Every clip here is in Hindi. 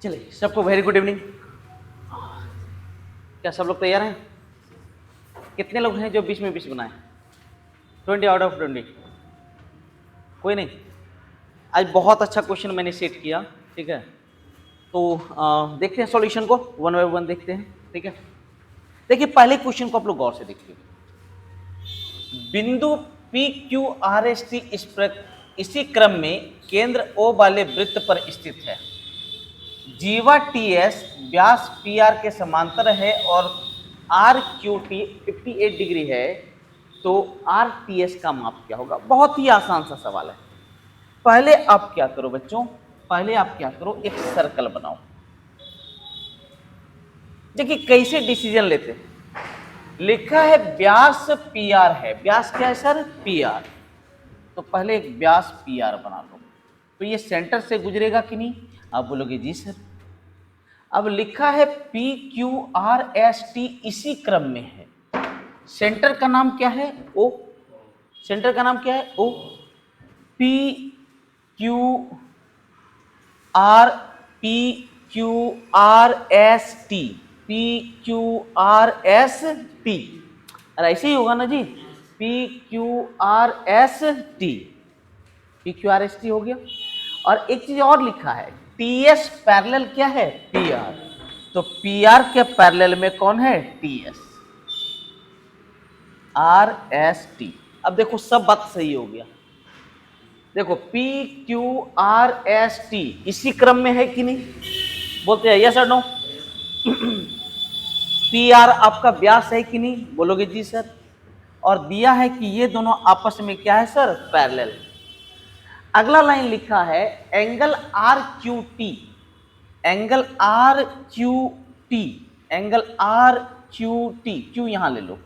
चलिए, सबको वेरी गुड इवनिंग। क्या सब लोग तैयार हैं? कितने लोग हैं जो 20 में 20 बनाए? 20 आउट ऑफ 20? कोई नहीं। आज बहुत अच्छा क्वेश्चन मैंने सेट किया, ठीक है। तो देखते हैं सॉल्यूशन को, वन बाय वन देखते हैं, ठीक है। देखिए, पहले क्वेश्चन को आप लोग गौर से देखिए। बिंदु P Q R S T इसी क्रम में केंद्र ओ वाले वृत्त पर स्थित है। जीवा टी एस व्यास पी आर के समांतर है और आर क्यू टी 58 डिग्री है, तो आर टी एस का माप क्या होगा? बहुत ही आसान सा सवाल है। पहले आप क्या करो बच्चों, पहले आप क्या करो, एक सर्कल बनाओ। देखिए कैसे डिसीजन लेते हैं। लिखा है व्यास पी आर है, व्यास क्या है सर? P R. तो पहले एक व्यास पी आर बना लो। तो ये सेंटर से गुजरेगा कि नहीं? आप बोलोगे जी सर। अब लिखा है P Q R S T इसी क्रम में है। सेंटर का नाम क्या है? ओ। सेंटर का नाम क्या है? ओ। P Q R, P Q R S T, P Q R S T. अरे ऐसे ही होगा ना जी, P Q R S T, P Q R S T हो गया। और एक चीज और लिखा है, टी एस पैरेलल क्या है? P R. तो पी आर के पैरेलल में कौन है? T S, are S T. अब देखो सब बात सही हो गया। देखो P Q R S T इसी क्रम में है कि नहीं? बोलते हैं यस और नो। पी आर आपका व्यास है कि नहीं? बोलोगे जी सर। और दिया है कि ये दोनों आपस में क्या है सर? पैरेलल। अगला लाइन लिखा है angle R Q T, angle R Q T, angle R Q T, Q यहां ले लो।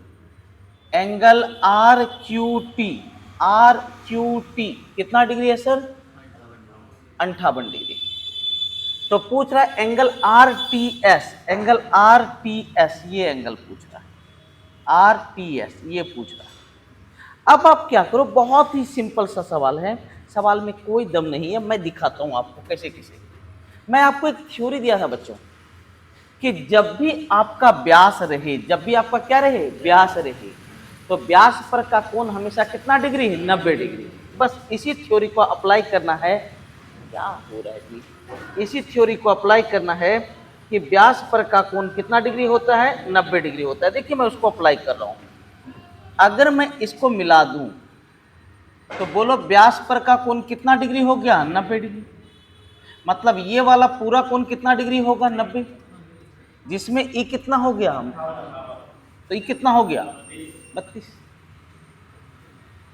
Angle R Q T, R Q T कितना डिग्री है सर? 58 डिग्री। तो पूछ रहा है angle R T S, angle R T S, ये एंगल पूछ रहा है, आर टी एस ये पूछ रहा है। अब आप क्या करो, बहुत ही सिंपल सा सवाल है, सवाल में कोई दम नहीं है, मैं दिखाता हूं आपको कैसे कैसे। मैं आपको एक थ्योरी दिया था बच्चों कि जब भी आपका व्यास रहे, जब भी आपका क्या रहे? व्यास रहे, तो व्यास पर का कोण हमेशा कितना डिग्री है? 90 डिग्री। बस इसी थ्योरी को अप्लाई करना है। क्या हो रहा है जी? इसी थ्योरी को अप्लाई करना है कि व्यास पर का कोण कितना डिग्री होता है? 90 डिग्री होता है। देखिए मैं उसको अप्लाई कर रहा हूं। अगर मैं इसको मिला दूं तो बोलो व्यास पर का कोण कितना डिग्री हो गया? 90 डिग्री। मतलब ये वाला पूरा कोण कितना डिग्री होगा? 90। जिसमें ई कितना हो गया? तो ई कितना हो गया? 32।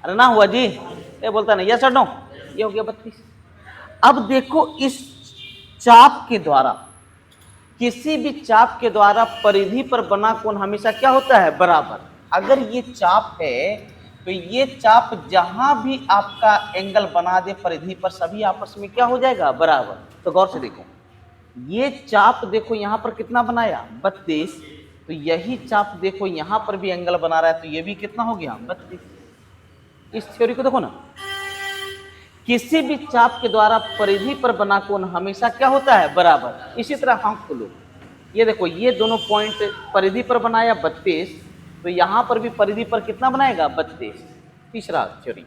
अरे ना हुआ जी, ये बोलता नहीं यस और नो, ये हो गया 32। अब देखो इस चाप के द्वारा, किसी भी चाप के द्वारा परिधि पर बना कोण हमेशा क्या होता है? बराबर। अगर ये चाप है तो ये चाप जहां भी आपका एंगल बना दे परिधि पर, सभी आपस में क्या हो जाएगा? बराबर। तो गौर से देखो, ये चाप देखो यहां पर कितना बनाया? 32। तो यही चाप देखो यहां पर भी एंगल बना रहा है, तो ये भी कितना हो गया? 32। इस थ्योरी को देखो ना, किसी भी चाप के द्वारा परिधि पर बना कोण हमेशा क्या होता है? बराबर। इसी तरह हम खोलो, ये देखो ये दोनों पॉइंट परिधि पर बनाया 32, तो यहां पर भी परिधि पर कितना बनाएगा? 32। तीसरा थ्योरी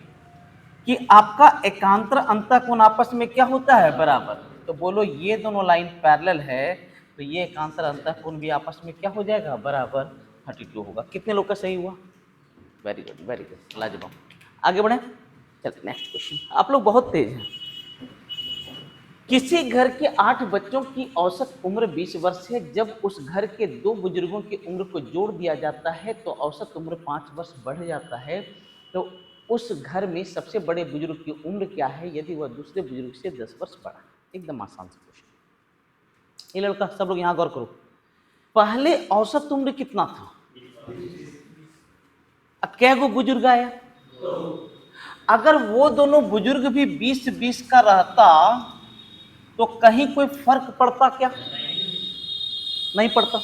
कि आपका एकांतर अंतःकोण आपस में क्या होता है? बराबर। तो बोलो ये दोनों लाइन पैरेलल है, तो ये एकांतर अंतःकोण भी आपस में क्या हो जाएगा? बराबर 32 होगा। कितने लोग का सही हुआ? वेरी गुड, वेरी गुड, लाजवाब। आगे बढ़े, चलते नेक्स्ट क्वेश्चन। आप लोग बहुत तेज हैं। किसी घर के 8 बच्चों की औसत उम्र 20 वर्ष है। जब उस घर के 2 बुजुर्गों की उम्र को जोड़ दिया जाता है तो औसत उम्र 5 वर्ष बढ़ जाता है। तो उस घर में सबसे बड़े बुजुर्ग की उम्र क्या है यदि वह दूसरे बुजुर्ग से 10 वर्ष बड़ा है? एकदम आसान सा क्वेश्चन। ये लड़का सब लोग यहाँ गौर करो, पहले औसत उम्र कितना था? अब कै गो बुजुर्ग आया? अगर वो दोनों बुजुर्ग भी 20-20 का रहता तो कहीं कोई फर्क पड़ता क्या? नहीं पड़ता।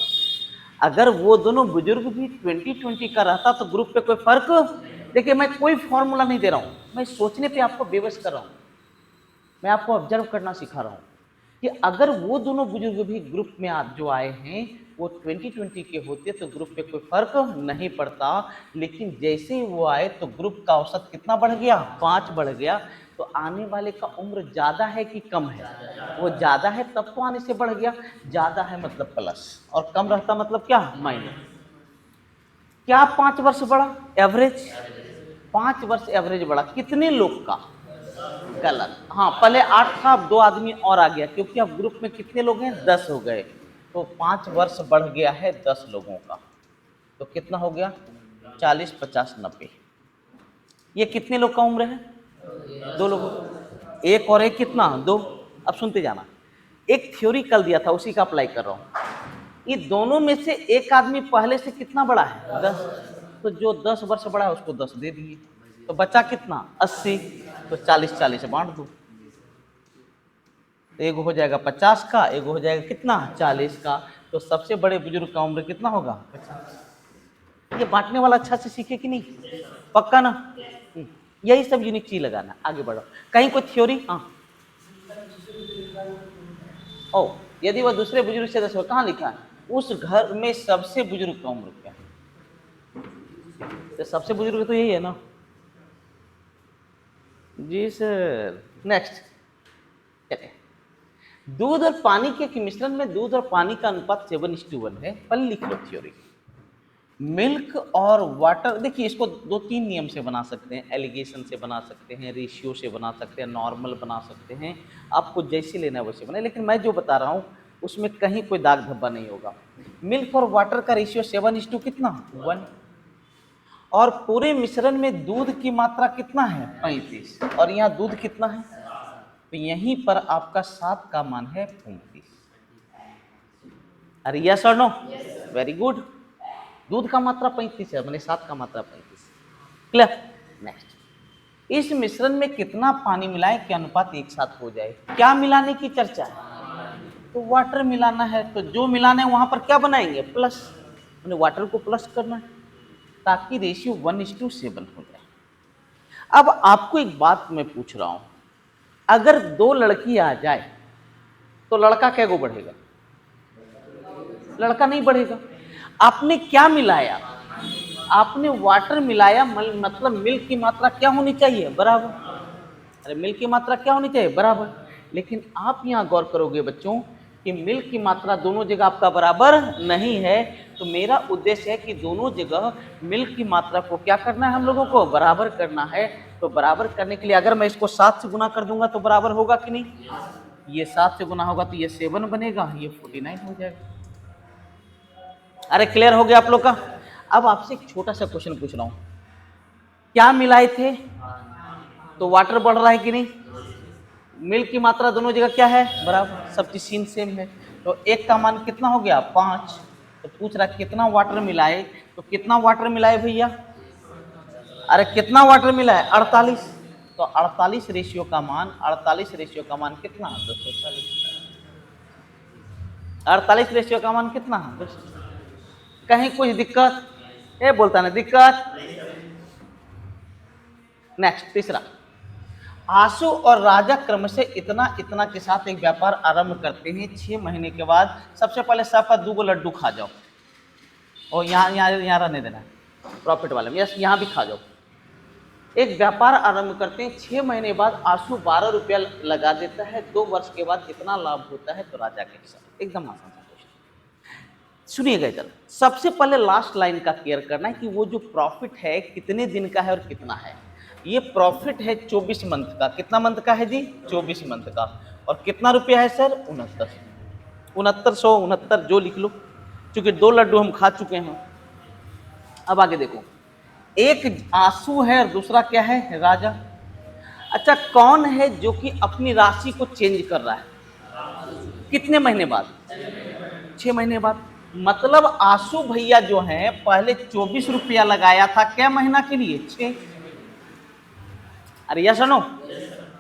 अगर वो दोनों बुजुर्ग भी 20-20 का रहता तो ग्रुप पे कोई फर्क। देखिए मैं कोई फॉर्मूला नहीं दे रहा हूं, मैं सोचने पे आपको बेबस कर रहा हूं, मैं आपको ऑब्जर्व करना सिखा रहा हूं। कि अगर वो दोनों बुजुर्ग भी ग्रुप में आज जो आए हैं वो 2020 के होते तो ग्रुप पे कोई फर्क नहीं पड़ता, लेकिन जैसे ही वो आए तो ग्रुप का औसत कितना बढ़ गया, 5 बढ़ गया। तो आने वाले का उम्र ज्यादा है कि कम है, वो ज्यादा है तब तो आने से बढ़ गया, ज्यादा है मतलब प्लस और कम रहता मतलब क्या, माइनस। क्या 5 वर्ष बढ़ा एवरेज, 5 वर्ष एवरेज बढ़ा, कितने लोग का, गलत। हाँ पहले 8 था, अब 2 आदमी और आ गया क्योंकि अब ग्रुप में कितने लोग हैं, 10 हो गए, तो 5 वर्ष बढ़ गया है 10 लोगों का। तो कितना हो गया, 40, 50, 90। ये कितने लोग का उम्र है, 2 लोगों, एक और एक कितना, 2। अब सुनते जाना, एक थ्योरी कल दिया था उसी का अप्लाई कर रहा हूं। ये दोनों में से एक आदमी पहले से कितना बड़ा है, 10, तो जो 10 वर्ष बड़ा है उसको 10 दे दिए, तो बचा कितना, 80, तो 40 40 बांट दो, तो एक हो जाएगा 50 का, एक हो जाएगा कितना, 40 का। तो सबसे बड़े बुजुर्ग का उम्र कितना होगा, 50। ये बांटने वाला अच्छा से सीखे कि नहीं, पक्का ना। यही सब यूनिक चीज लगाना, आगे बढ़ो। कहीं कोई थ्योरी, हाँ ओ, यदि वह दूसरे बुजुर्ग से 10 हो, कहाँ लिखा है, उस घर में सबसे बुजुर्ग का उम्र क्या है, तो सबसे बुजुर्ग तो यही है ना जी सर। नेक्स्ट, दूध और पानी के मिश्रण में दूध और पानी का अनुपात 7:1 है। पहले लिख लो थ्योरी। मिल्क और वाटर, देखिए इसको 2-3 नियम से बना सकते हैं, एलिगेशन से बना सकते हैं, रेशियो से बना सकते हैं, नॉर्मल बना सकते हैं, आपको जैसे लेना है वैसे बनाए, लेकिन मैं जो बता रहा हूँ उसमें कहीं कोई दाग धब्बा नहीं होगा। मिल्क और वाटर का रेशियो 7:1 कितना, 1, और पूरे मिश्रण में दूध की मात्रा कितना है, 35, और यहाँ दूध कितना है, तो यहीं पर आपका 7 का मान है 35। अरे यस और नो, वेरी गुड। दूध का मात्रा 35 है, मैंने 7 का मात्रा 35, क्लियर। नेक्स्ट, इस मिश्रण में कितना पानी मिलाएं कि अनुपात एक साथ हो जाए, क्या मिलाने की चर्चा है, तो वाटर मिलाना है, तो जो मिलाना है वहां पर क्या बनाएंगे, प्लस, मैंने वाटर को प्लस करना है ताकि रेशियो 1:7 हो जाए। अब आपको एक बात मैं पूछ रहा हूं, अगर 2 लड़की आ जाए तो लड़का क्या को बढ़ेगा, लड़का नहीं बढ़ेगा। आपने क्या मिलाया, आपने वाटर मिलाया, मतलब मिल्क की मात्रा क्या होनी चाहिए, बराबर। अरे मिल्क की मात्रा क्या होनी चाहिए, बराबर। लेकिन आप यहाँ गौर करोगे बच्चों कि मिल्क की मात्रा दोनों जगह आपका बराबर नहीं है, तो मेरा उद्देश्य है कि दोनों जगह मिल्क की मात्रा को क्या करना है, हम लोगों को बराबर करना है। तो बराबर करने के लिए अगर मैं इसको 7 से गुना कर दूंगा तो बराबर होगा कि नहीं, ये 7 से गुना होगा तो ये 7 बनेगा, ये 49 हो जाएगा। अरे क्लियर हो गया आप लोग का। अब आपसे एक छोटा सा क्वेश्चन पूछ रहा हूं, क्या मिलाए थे, तो वाटर बढ़ रहा है कि नहीं, मिल्क की मात्रा दोनों जगह क्या है, बराबर, सब चीज सीन सेम है, तो एक का मान कितना हो गया, 5। तो पूछ रहा कितना वाटर मिलाए, तो कितना वाटर मिलाए भैया, अरे कितना वाटर मिलाए, 48। तो 48 रेशियो का मान, 48 रेशियो का मान कितना, 240। 48 रेशियो का मान कितना, 240। कहीं कुछ दिक्कत, ये बोलता ना दिक्कत। नेक्स्ट, तीसरा, आशु और राजा क्रम से इतना इतना के साथ एक व्यापार आरंभ करते हैं। 6 महीने के बाद सबसे पहले सबका 2 लड्डू खा जाओ, और यहाँ रहने देना प्रॉफिट वाले में, यस यहाँ भी खा जाओ। एक व्यापार आरंभ करते हैं, 6 महीने बाद आशु 12 रुपया लगा देता है, 2 वर्ष के बाद कितना लाभ होता है, तो राजा के हिसाब। एकदम आसान सा क्वेश्चन, सुनिएगा इधर। सबसे पहले लास्ट लाइन का केयर करना है कि वो जो प्रॉफिट है कितने दिन का है और कितना है। ये प्रॉफिट है 24 मंथ का, कितना मंथ का है जी, 24 मंथ का, और कितना रुपया है सर, 6969 जो लिख लो, क्योंकि 2 लड्डू हम खा चुके हैं। अब आगे देखो, एक आंसू है और दूसरा क्या है, राजा। अच्छा, कौन है जो कि अपनी राशि को चेंज कर रहा है, कितने महीने बाद, 6 महीने बाद। मतलब आंसू भैया जो है पहले 24 रुपया लगाया था, क्या महीना के लिए, 6। अरे यस नो,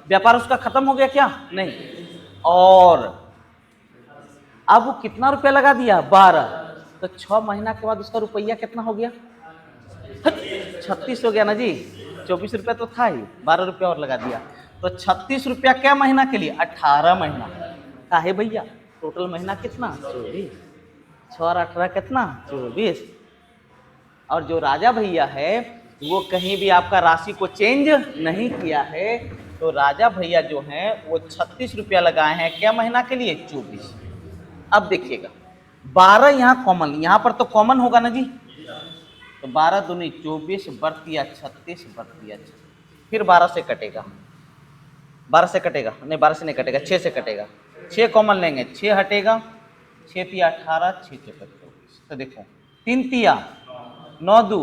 व्यापार उसका खत्म हो गया क्या, नहीं, और अब वो कितना रुपया लगा दिया, 12। तो 6 महीना के बाद उसका रुपया कितना हो गया, 36 हो गया ना जी। 24 रुपया तो था ही, 12 रुपया और लगा दिया, तो 36 रुपया क्या महीना के लिए, 18 महीना। का है भैया, टोटल महीना कितना 24, 6 और 18 कितना 24। और जो राजा भैया है वो कहीं भी आपका राशि को चेंज नहीं किया है, तो राजा भैया जो हैं वो 36 रुपया लगाए हैं क्या महीना के लिए 24। अब देखिएगा 12 यहाँ कॉमन, यहाँ पर तो कॉमन होगा ना जी, तो 12 दूनी 24 बरतिया 36 बरतिया 36, फिर 12 से कटेगा, 12 से कटेगा नहीं, 12 से नहीं कटेगा, 6 से कटेगा, 6 कॉमन लेंगे, 6 हटेगा, 6 तिया 18, 6 चौका 24। तो देखो 3 तिया 9 दू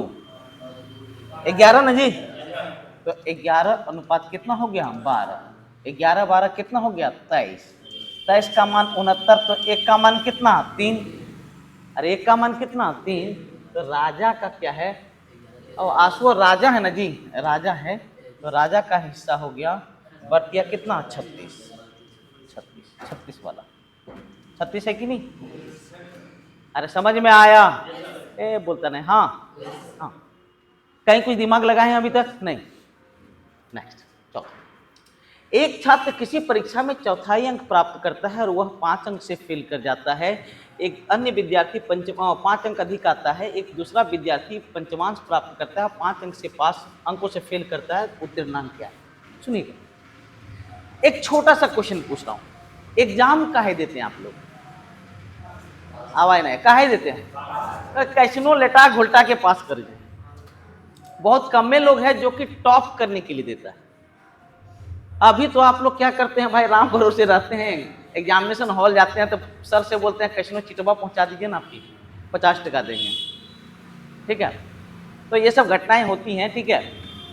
11 ना जी, तो 11 अनुपात कितना हो गया 12, 11 12 कितना हो गया 23, 23 का मान 69, तो 1 का मान कितना 3, अरे 1 का मान कितना 3, तो राजा का क्या है, और आंसू राजा है ना जी, राजा है, तो राजा का हिस्सा हो गया बरतिया कितना 36, 36 36 वाला 36 है कि नहीं, अरे समझ में आया, ए बोलता नहीं, हाँ हाँ, कहीं कुछ दिमाग लगाए हैं अभी तक नहीं। नेक्स्ट चौथा, एक छात्र किसी परीक्षा में चौथाई अंक प्राप्त करता है और वह 5 अंक से फेल कर जाता है, एक अन्य विद्यार्थी 5 अंक अधिक आता है, एक दूसरा विद्यार्थी पंचमांश प्राप्त करता है, 5 अंक से पास अंकों से फेल करता है, उत्तीर्णांक क्या है। सुनिएगा, एक छोटा सा क्वेश्चन पूछ रहा हूं, एग्जाम काहे देते हैं आप लोग, आवाज नहीं काहे देते हैं, तो कैसनो लेटा घोल्टा के पास कर जाए, बहुत कम में लोग हैं जो कि टॉप करने के लिए देता है। अभी तो आप लोग क्या करते हैं भाई, राम भरोसे रहते हैं, एग्जामिनेशन हॉल जाते हैं तो सर से बोलते हैं कैसनो चिटवा पहुंचा दीजिए ना, आपकी 50 टका देंगे, ठीक है। तो ये सब घटनाएं होती हैं, ठीक है।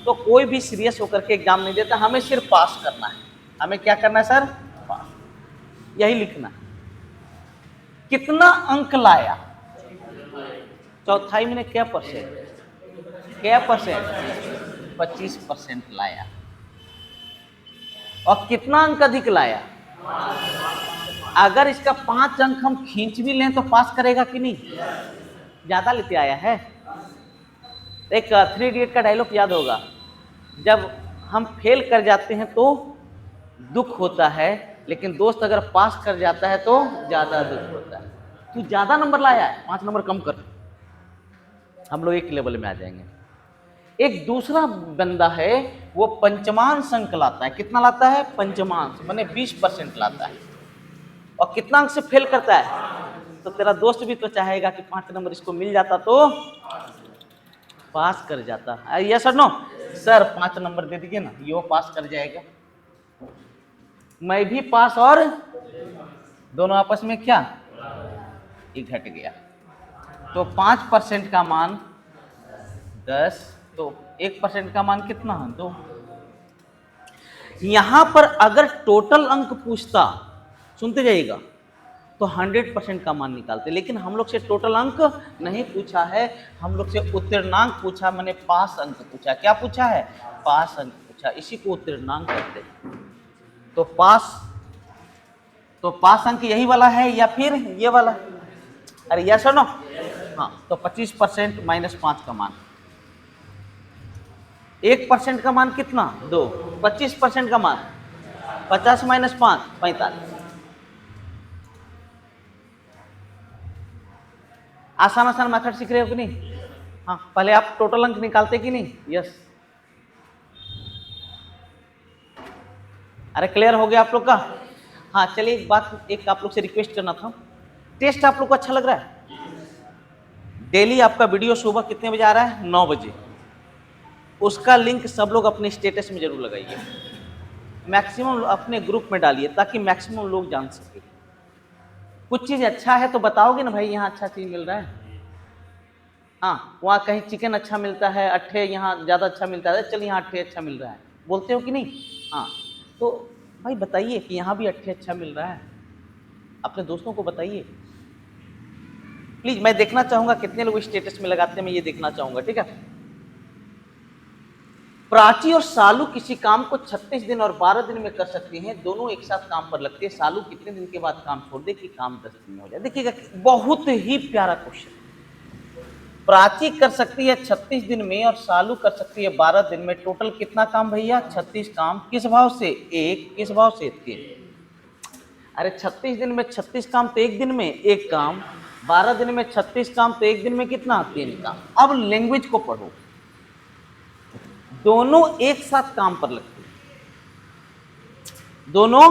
तो कोई भी सीरियस होकर के एग्जाम नहीं देता, हमें सिर्फ पास करना है, हमें क्या करना है सर, पास, यही लिखना है। कितना अंक लाया चौथाई में, क्या परसेंट, क्या परसेंट 25% लाया, और कितना अंक अधिक लाया, अगर इसका 5 अंक हम खींच भी लें तो पास करेगा कि नहीं, ज्यादा लेते आया है। एक 3 इडियट का डायलॉग याद होगा, जब हम फेल कर जाते हैं तो दुख होता है, लेकिन दोस्त अगर पास कर जाता है तो ज्यादा दुख होता है। तू ज्यादा नंबर लाया है, 5 नंबर कम कर, हम लोग एक लेवल में आ जाएंगे। एक दूसरा बंदा है वो पंचमांश अंक लाता है, कितना लाता है, पंचमांश माने 20% लाता है, और कितना अंक से फेल करता है, तो तेरा दोस्त भी तो चाहेगा कि 5 नंबर इसको मिल जाता तो पास कर जाता। यस और नो, सर 5 नंबर दे दीजिए ना, यो पास कर जाएगा, मैं भी पास, और दोनों आपस में क्या ये घट गया, तो 5% का मान 10, तो 1% का मान कितना है 2। यहां पर अगर टोटल अंक पूछता, सुनते जाइएगा, तो 100% का मान निकालते, लेकिन हम लोग से टोटल अंक नहीं पूछा है, हम लोग से उत्तीर्णांक पूछा, मैंने पास अंक पूछा। क्या पूछा है, पास अंक पूछा, इसी को उत्तीर्णांक कहते हैं। तो पास अंक यही वाला है या फिर ये वाला, अरे यस और नो, हाँ, तो 25% माइनस 5 का मान, 1% का मान कितना 2, 25% का मान 50 माइनस 5 45। आसान आसान मेथड सीख रहे हो कि नहीं, हाँ, पहले आप टोटल अंक निकालते कि नहीं, यस, अरे क्लियर हो गया आप लोग का। हाँ चलिए, एक बात एक आप लोग से रिक्वेस्ट करना था, टेस्ट आप लोग को अच्छा लग रहा है, डेली आपका वीडियो सुबह कितने बजे आ रहा है, 9 बजे, उसका लिंक सब लोग अपने स्टेटस में जरूर लगाइए, मैक्सिमम अपने ग्रुप में डालिए, ताकि मैक्सिमम लोग जान सके। कुछ चीज अच्छा है तो बताओगे ना भाई, यहाँ अच्छा चीज मिल रहा है, हाँ, वहाँ कहीं चिकन अच्छा मिलता है, अट्ठे यहाँ ज्यादा अच्छा मिलता है, चल यहाँ अट्ठे अच्छा मिल रहा है, बोलते हो कि नहीं, हाँ, तो भाई बताइए कि यहाँ भी अट्ठे अच्छा मिल रहा है, अपने दोस्तों को बताइए प्लीज, मैं देखना चाहूंगा कितने लोग स्टेटस में लगाते हैं, मैं ये देखना चाहूंगा, ठीक है। प्राची और सालू किसी काम को 36 दिन और 12 दिन में कर सकती हैं, दोनों एक साथ काम पर लगते हैं, सालू कितने दिन के बाद काम छोड़ दे कि काम 10 दिन में हो जाए। देखिएगा बहुत ही प्यारा क्वेश्चन, प्राची कर सकती है 36 दिन में और सालू कर सकती है 12 दिन में, टोटल कितना काम भैया 36 काम, किस भाव से 1, किस भाव से 3। अरे 36 दिन में 36 काम तो एक दिन में एक काम, 12 दिन में 36 काम तो एक दिन में कितना 3 काम। अब लैंग्वेज को पढ़ो, दोनों एक साथ काम पर लगते हैं, दोनों।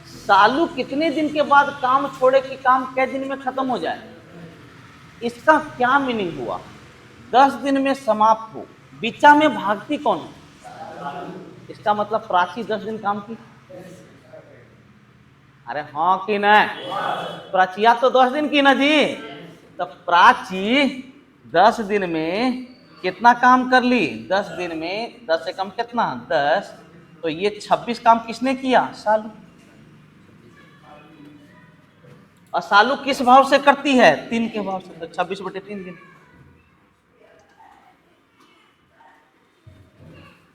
सालू कितने दिन के बाद काम छोड़े कि काम कै दिन में खत्म हो जाए? इसका क्या मीनिंग हुआ? 10 दिन में समाप्त हो, बिचा में भागती कौन? इसका मतलब प्राची 10 दिन काम की। अरे हाँ कि नहीं? प्राचिया तो 10 दिन की ना जी। तो प्राची 10 दिन में कितना काम कर ली? 10 दिन में 10 से कम कितना? 10। तो ये 26 काम किसने किया? सालू। और सालू किस भाव से करती है? 3 के भाव से। तो 26/3 दिन।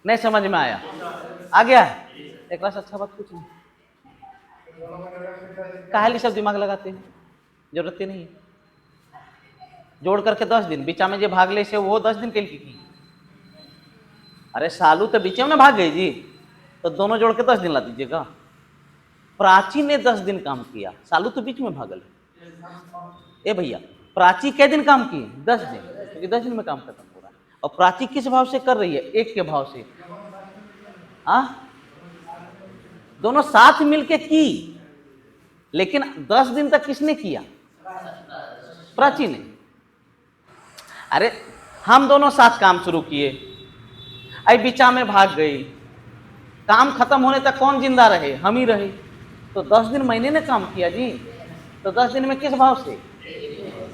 नहीं समझ में आया? आ गया? एक बार अच्छा बात कुछ नहीं, काहे सब दिमाग लगाते हैं, जरूरत ही नहीं है। जोड़ करके 10 दिन, बीचा में जो भाग ले से वो 10 दिन के लिए की। अरे सालू तो बीचे में भाग गई जी, तो दोनों जोड़ के 10 दिन ला दीजिएगा। प्राची ने 10 दिन काम किया, सालू तो बीच में भागल। ए भैया, प्राची कै दिन काम की? 10 दिन, क्योंकि 10 दिन में काम खत्म हो रहा है। और प्राची किस भाव से कर रही है? 1 के भाव से। दोनों साथ मिलके की, लेकिन 10 दिन तक किसने किया? प्राची ने। अरे हम दोनों साथ काम शुरू किए, आई बीचा में भाग गई, काम खत्म होने तक कौन जिंदा रहे? हम ही रहे। तो 10 दिन महीने ने काम किया जी। तो 10 दिन में किस भाव से?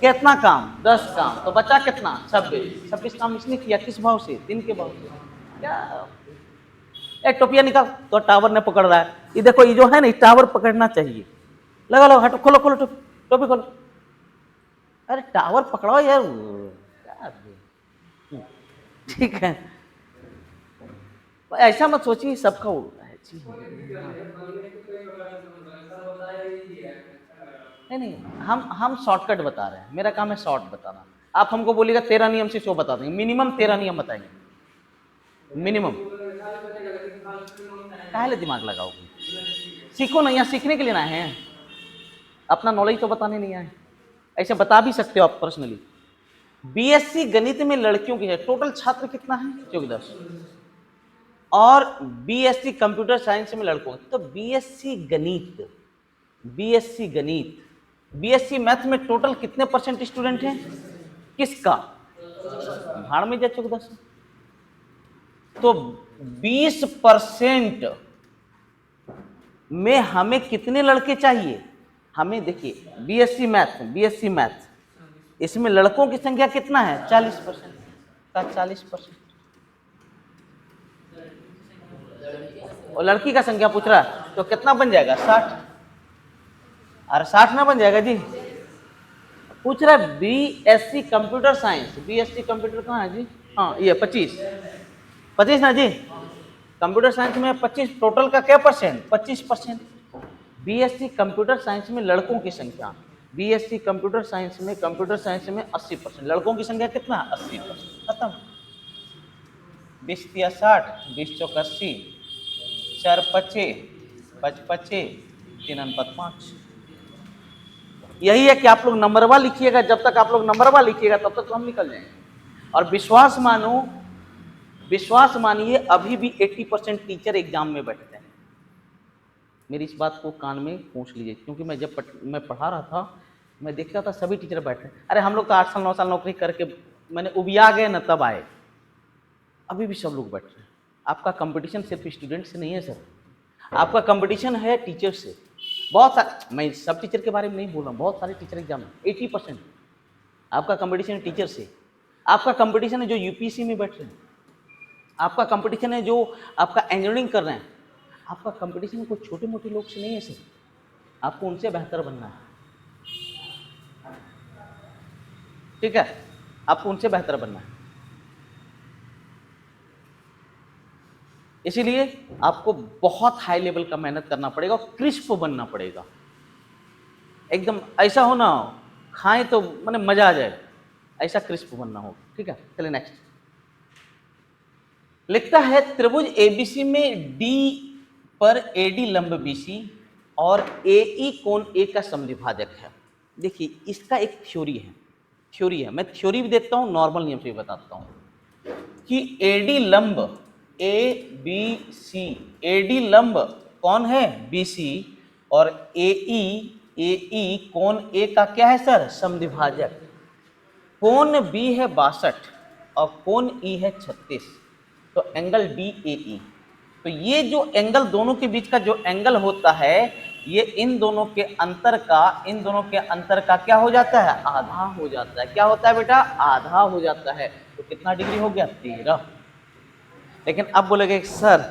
कितना काम? 10 काम। तो बचा कितना? 26। 26 काम इसने किया किस भाव से? 3 के भाव से। क्या एक टोपिया निकाल, तो टावर ने पकड़ रहा है। ये देखो, ये जो है ना, टावर पकड़ना चाहिए। लगा लो, हटो, खोलो खोलो टोपी खोलो। अरे टावर पकड़ो यार, ठीक है। ऐसा मत सोचिए सबका उल्टा है। नहीं, हम शॉर्टकट बता रहे हैं, मेरा काम है शॉर्ट बताना। आप हमको बोलिएगा 13 नियम से 100 बता देंगे, मिनिमम 13 नियम बताएंगे, मिनिमम। काहे दिमाग लगाओगे? सीखो ना, यहाँ सीखने के लिए ना है, अपना नॉलेज तो बताने नहीं आए। ऐसे बता भी सकते हो आप पर्सनली। बीएससी गणित में लड़कियों की है टोटल छात्र कितना है? 14। और बीएससी कंप्यूटर साइंस में लड़कों, तो बीएससी गणित, बीएससी मैथ में टोटल कितने % स्टूडेंट हैं? किसका? भाड़ में जा 14। तो 20% में हमें कितने लड़के चाहिए? हमें देखिए, बीएससी मैथ, इसमें लड़कों की संख्या कितना है? 40% का 40%। और लड़की का संख्या पूछ रहा है, तो कितना बन जाएगा? 60। अरे 60 ना बन जाएगा जी? पूछ रहा है BSc computer science, BSc computer कहाँ है जी? हाँ ये 25 ना जी? कंप्यूटर साइंस में 25, टोटल का क्या %? 25%। बीएससी कंप्यूटर साइंस में लड़कों की संख्या, बीएससी कंप्यूटर साइंस में 80%, लड़कों की संख्या कितना? 80%। खत्म। 20 × 60, 20 × 80, 4 × 5, 5 3 × 5। यही है कि आप लोग नंबरवा लिखिएगा, जब तक आप लोग नंबरवा लिखिएगा तब तक तो हम निकल जाएंगे। और विश्वास मानिए अभी भी 80% टीचर एग्जाम में बैठते हैं। मेरी इस बात को कान में पूछ लीजिए, क्योंकि मैं जब मैं पढ़ा रहा था, मैं देखता था सभी टीचर बैठे। अरे हम लोग तो 8 साल 9 साल नौकरी करके मैंने उबिया गए ना, तब आए। अभी भी सब लोग बैठ रहे हैं। आपका कंपटीशन सिर्फ स्टूडेंट से नहीं है सर, आपका कंपटीशन है टीचर से। बहुत सारे, मैं सब टीचर के बारे में नहीं बोल रहा हूँ, बहुत सारे टीचर एग्जाम में 80% आपका कंपटीशन है टीचर से। आपका कंपटीशन है जो यूपीएससी में बैठ रहे हैं, आपका कंपटीशन है जो आपका इंजीनियरिंग कर रहे हैं, आपका कंपटीशन कोई छोटे मोटे लोग से नहीं है सर, आपको उनसे बेहतर बनना है। ठीक है, आपको उनसे बेहतर बनना है। इसीलिए आपको बहुत हाई लेवल का मेहनत करना पड़ेगा और क्रिस्प बनना पड़ेगा, एकदम ऐसा हो ना खाएं तो माने मजा आ जाए, ऐसा क्रिस्प बनना होगा। ठीक है, चलिए नेक्स्ट। लिखता है त्रिभुज एबीसी में डी पर एडी लंब बीसी और AE कोण A का समद्विभाजक है। देखिए इसका एक थ्योरी है, मैं थ्योरी भी देता हूँ, नॉर्मल नियम से भी बताता हूँ कि AD लंब ABC, AD लंब कौन है BC, और AE कोण A का क्या है सर, समद्विभाजक। कोण B है 62 और कोण E है 36, तो एंगल DAE। तो ये जो एंगल दोनों के बीच का जो एंगल होता है, ये इन दोनों के अंतर का क्या हो जाता है, आधा हो जाता है। क्या होता है बेटा, आधा हो जाता है। तो कितना डिग्री हो गया, 13। लेकिन अब बोलेगे सर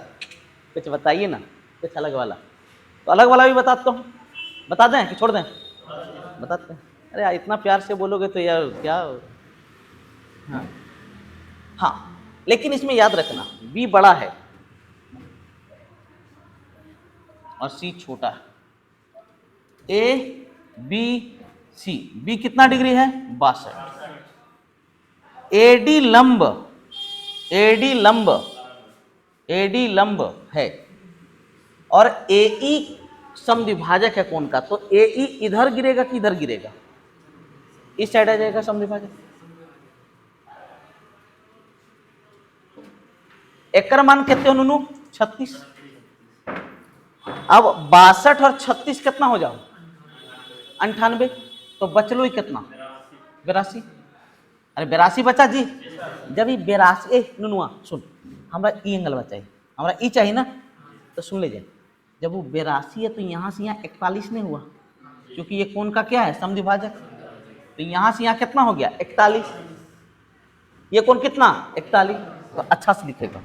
कुछ बताइए ना, कुछ अलग वाला। तो अलग वाला भी बताता हूँ, बता दें कि छोड़ दें, बताते हैं। अरे यार इतना प्यार से बोलोगे तो यार क्या। हाँ हाँ, लेकिन इसमें याद रखना B बड़ा है और C छोटा है। ABC, B कितना डिग्री है, 62। AD लंब है और AE समद्विभाजक है कोण का, तो AE इधर गिरेगा कि इधर गिरेगा, इस साइड आ जाएगा समद्विभाजक। एक मान कितने हो नूनू, 36। अब 62 और 36 कितना हो जाओ, 98। तो बचलो ही कितना, 82। अरे 82 बचा जी। जब ये 82, नुनुआ सुन, हमारा ई एंगल बचाई, हमारा ई चाहिए ना, तो सुन लीजिए, जब वो 82 है तो यहाँ से यहाँ 41 नहीं हुआ, क्योंकि ये कोण का क्या है, समद्विभाजक। तो यहाँ से यहाँ कितना हो गया, 41। ये कोण कितना, 41। तो अच्छा से लिखेगा,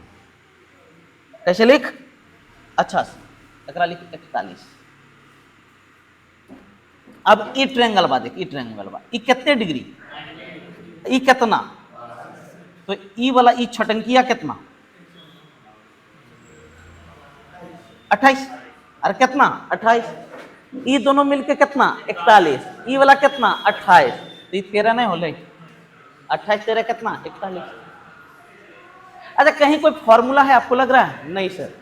कैसे लिख, अच्छा से एकरा लिख 41। अब ई ट्रायंगल बा देख, ई ट्रायंगल बा, ई कितने डिग्री, ई कितना, तो ई वाला ई छटंकिया कितना, 28। अरे कितना, 28। ई दोनों मिलके कितना, 41। ई वाला कितना, 28। तो 13 नहीं होले, 28 13 कितना, 41। अच्छा कहीं कोई फॉर्मूला है आपको लग रहा है, नहीं सर।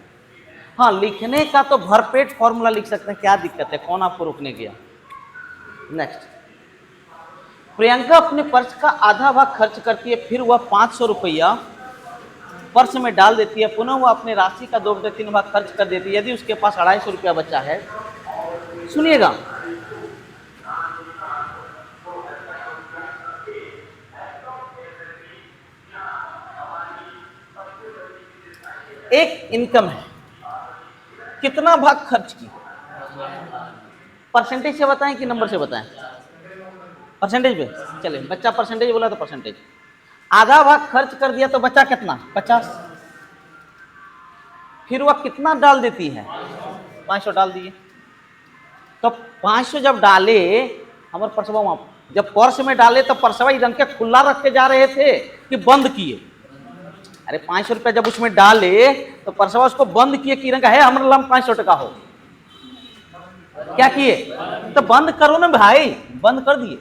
हाँ लिखने का तो भरपेट फॉर्मूला लिख सकते हैं, क्या दिक्कत है, कौन आपको रोकने गया। नेक्स्ट, प्रियंका अपने पर्स का आधा भाग खर्च करती है, फिर वह 500 रुपया पर्स में डाल देती है, पुनः वह अपने राशि का 2/3 भाग खर्च कर देती है। यदि उसके पास 250 रुपया बचा है, सुनिएगा, एक इनकम है, कितना भाग खर्च की, परसेंटेज से बताएं कि नंबर से बताएं, परसेंटेज पे चले, बच्चा परसेंटेज बोला तो परसेंटेज। आधा भाग खर्च कर दिया तो बचा कितना, 50। फिर वह कितना डाल देती है, 500 डाल दिए। तो 500 जब डाले, हमारे पर्सवा वहां, जब पर्स में डाले तो पर्सवा रंग के खुला रख के जा रहे थे कि बंद किए। अरे 500 रुपया जब उसमें डाले तो पर्सवा उसको बंद किए कि रंग है हमारे लम 500 टका हो, क्या किए, तो बंद करो ना भाई, बंद कर दिए।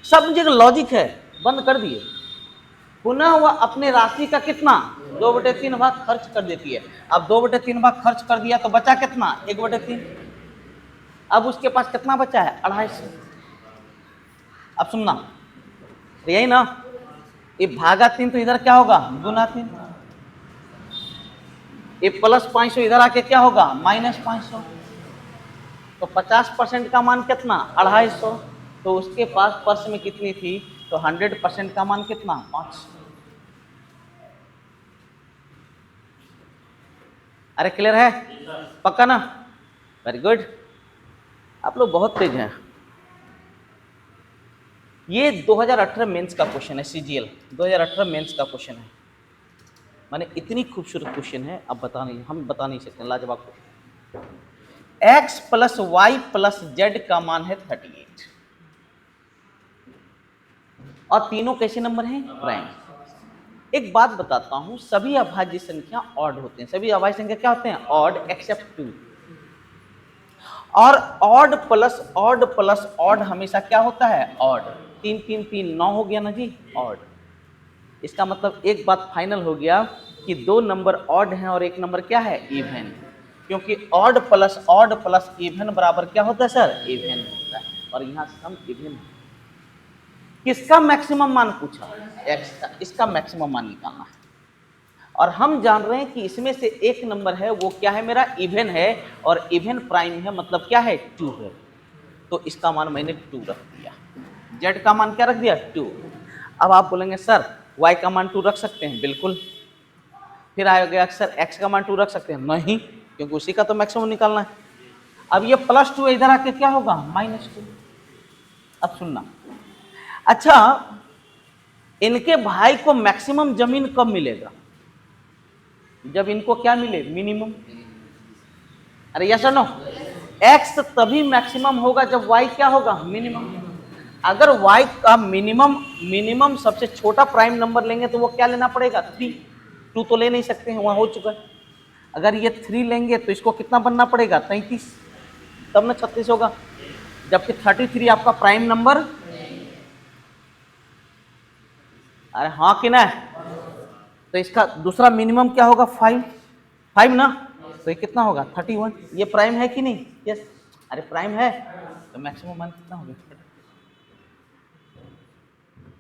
सब जगह लॉजिक है, बंद कर दिए। पुनः वह अपने राशि का कितना, 2/3 भाग खर्च कर देती है। अब 2/3 भाग खर्च कर दिया तो बचा कितना, 1/3। अब उसके पास कितना बचा है, 250। अब सुनना, यही ना, ये भागा 3 तो इधर क्या होगा, गुना 3। ये प्लस 500 इधर आके क्या होगा, माइनस 500। तो 50% का मान कितना, 250। तो उसके पास पर्स में कितनी थी, तो 100% का मान कितना, 500। अरे क्लियर है, पक्का ना, वेरी गुड, आप लोग बहुत तेज हैं। ये 2018 मेंस का क्वेश्चन है, CGL 2018 मेंस का क्वेश्चन है। माने इतनी खूबसूरत क्वेश्चन है, अब हम बता नहीं सकते, लाजवाब क्वेश्चन। x + y + z का मान है 38 और तीनों कैसे नंबर हैं, प्राइम। एक बात बताता हूं, सभी अभाज्य संख्या ऑड होते हैं, सभी अभाज्य संख्या क्या होते हैं, ऑड, एक्सेप्ट 2। और ऑड प्लस ऑड हमेशा क्या होता है, ऑड। 3 3 3 9 हो गया ना जी, ऑड। इसका मतलब एक बात फाइनल हो गया कि 2 नंबर ऑड हैं और 1 नंबर क्या है, इवन। क्योंकि ऑड प्लस इवन बराबर क्या होता है सर, इवन होता है, और यहाँ सम इवन। किसका मैक्सिमम मान पूछा, एक्स का, इसका मैक्सिमम मान निकालना है। और हम जान रहे हैं कि इसमें से एक नंबर है वो क्या है, मेरा इवन है, और इवन प्राइम है, मतलब क्या है, 2 है। तो इसका मान मैंने 2 रख दिया, जेड का मान क्या रख दिया, 2। अब आप बोलेंगे सर वाई का मान 2 रख सकते हैं, बिल्कुल। फिर आएगा सर एक्स का मान 2 रख सकते हैं, नहीं, क्योंकि उसी का तो मैक्सिमम निकालना है। अब ये +2 इधर आके क्या होगा, -2। अब सुनना, अच्छा इनके भाई को मैक्सिमम जमीन कब मिलेगा, जब इनको क्या मिले, मिनिमम। अरे यस और नो, एक्स तभी मैक्सिमम होगा जब वाई क्या होगा, मिनिमम। अगर वाई का मिनिमम सबसे छोटा प्राइम नंबर लेंगे तो वो क्या लेना पड़ेगा, 3। 2 तो ले नहीं सकते हैं, वहां हो चुका है। अगर ये 3 लेंगे तो इसको कितना बनना पड़ेगा, 33, तब ना 36 होगा, जबकि 33 आपका प्राइम नंबर। अरे हाँ कि ना, तो इसका दूसरा मिनिमम क्या होगा, 5 ना, तो ये कितना होगा, 31। ये प्राइम है कि नहीं, यस। अरे प्राइम है तो मैक्सिमम मान कितना होगा।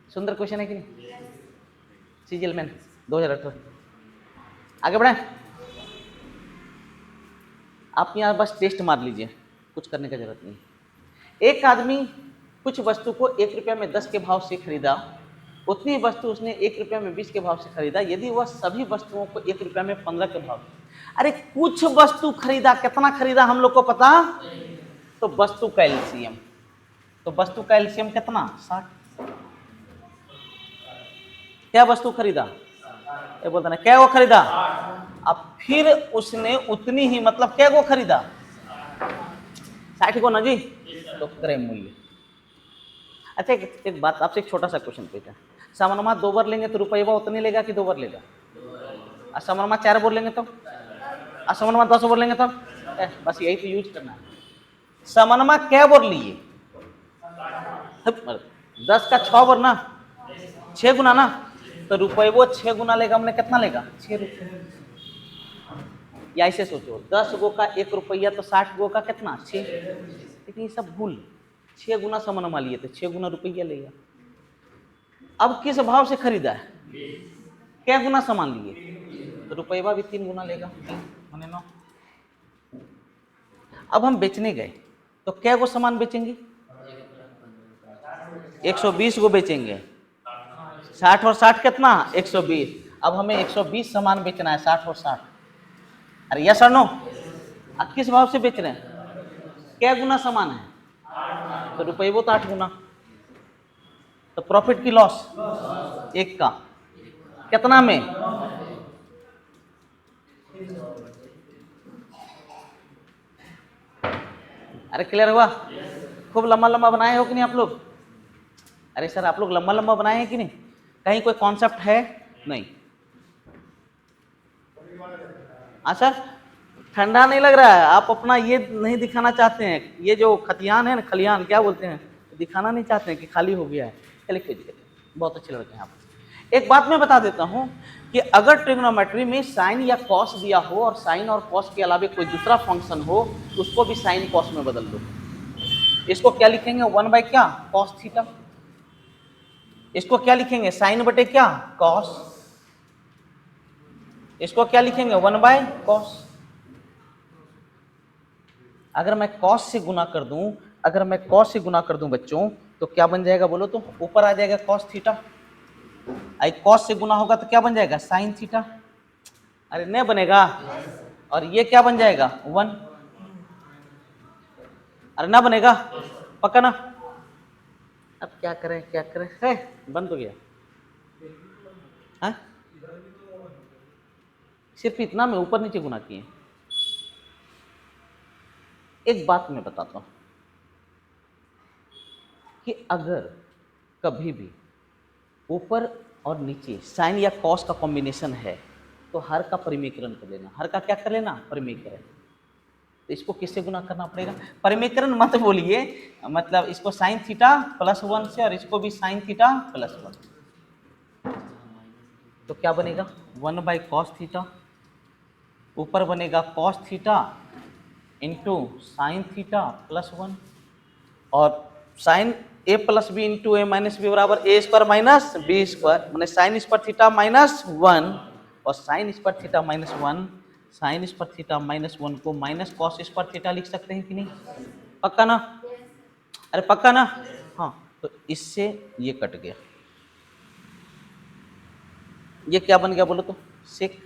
सुंदर क्वेश्चन है कि नहीं, सीजीएल मैन 2018। आगे बढ़े, आप यहाँ बस टेस्ट मार लीजिए, कुछ करने की जरूरत नहीं। एक आदमी कुछ वस्तु को 1 रुपया में 10 के भाव से खरीदा, उतनी वस्तु उसने 1 रुपया में 20 के भाव से खरीदा, यदि वह सभी वस्तुओं को 1 रुपया में 15 के भाव। अरे कुछ वस्तु खरीदा, कितना खरीदा हम लोग को पता, तो वस्तु का एलसीएम, तो वस्तु का एलसीएम कितना, 60। क्या वस्तु खरीदा, ये बोलता ना क्या वो खरीदा, अब फिर उसने उतनी ही, मतलब क्या वो खरीदा, 60 को ना जी, तो क्रय मूल्य। अच्छा एक बात आपसे, एक छोटा सा क्वेश्चन पूछा, सामानमा 2 बार लेंगे तो रुपया उतने लेगा कि 2 बार लेगा, और सामानमा 4 बार लेंगे तो, और सामानमा 10 बार लेंगे तो, बस यही तो यूज करना है। सामानमा क्या बार लिए, 10 का 6 बार ना, 6 गुना ना, तो रुपये वो 6 गुना लेगा, हमने कितना लेगा, 6 रुपये। या ऐसे सोचो, 10 गो का 1 रुपया तो 60 गो का कितना, 6। लेकिन ये सब भूल, 6 गुना सामान लिए तो 6 गुना रुपया लेगा। अब किस भाव से खरीदा है, क्या गुना सामान लिए, तो रुपया भी 3 गुना लेगा, 3 9। अब हम बेचने गए तो क्या गो सामान बेचेंगे, 120 गो बेचेंगे, 60 और 60 कितना, 120। अब हमें 120 सामान बेचना है, 60 और 60। अरे यस और नो, अब किस भाव से बेच रहे हैं, क्या गुना सामान है, तो रुपये वो तो 8 गुना। तो प्रॉफिट की लॉस, एक का कितना में, अरे क्लियर हुआ, खूब लंबा लंबा बनाए हो कि नहीं आप लोग, अरे सर आप लोग लंबा लंबा बनाए हैं कि नहीं, कहीं कोई कॉन्सेप्ट है, नहीं। हाँ सर, ठंडा नहीं लग रहा है, आप अपना ये नहीं दिखाना चाहते हैं, ये जो खतियान है ना, खलियान क्या बोलते हैं, दिखाना नहीं चाहते हैं कि खाली हो गया है। चलिए कोई दिक्कत नहीं, बहुत अच्छे लड़के हैं आप। एक बात मैं बता देता हूं कि अगर ट्रिग्नोमेट्री में साइन या कॉस दिया हो और साइन और कॉस के अलावा कोई दूसरा फंक्शन हो तो उसको भी साइन कॉस में बदल दो। इसको क्या लिखेंगे, 1 बाय क्या, कॉस थीटा। इसको क्या लिखेंगे, साइन बटे क्या, कॉस। इसको क्या लिखेंगे, 1 बाय कॉस। अगर मैं कॉस से गुना कर दूं, अगर मैं कॉस से गुना कर दूं बच्चों, तो क्या बन जाएगा बोलो तो, ऊपर आ जाएगा कॉस थीटा, आई कॉस से गुना होगा तो क्या बन जाएगा, साइन थीटा। अरे नहीं बनेगा, और ये क्या बन जाएगा, 1। अरे ना बनेगा, पक्का ना। अब क्या करें क्या करें, है बंद हो गया, हाँ सिर्फ इतना में ऊपर नीचे गुना किए। एक बात मैं बताता हूं कि अगर कभी भी ऊपर और नीचे साइन या कॉस का कॉम्बिनेशन है तो हर का परिमेकरण कर लेना, हर का क्या कर लेना, परिमेकरण। तो इसको किससे गुना करना पड़ेगा, परिमेकरण मत बोलिए, मतलब इसको साइन थीटा +1 से और इसको भी साइन थीटा +1, तो क्या बनेगा, 1 बाय कॉस थीटा ऊपर बनेगा cos theta into sine theta plus 1 और साइन ए प्लस बी इंटू ए माइनस बी बराबर ए स्क्वायर माइनस बी स्क्वायर, मैंने साइन स्क्वायर थीटा माइनस 1 और sine square theta minus 1, sine square theta minus 1 को माइनस कॉस स्क्वायर थीटा लिख सकते हैं कि नहीं? पक्का ना? अरे पक्का ना? हाँ, तो इससे ये कट गया, ये क्या बन गया बोलो तो? सेक।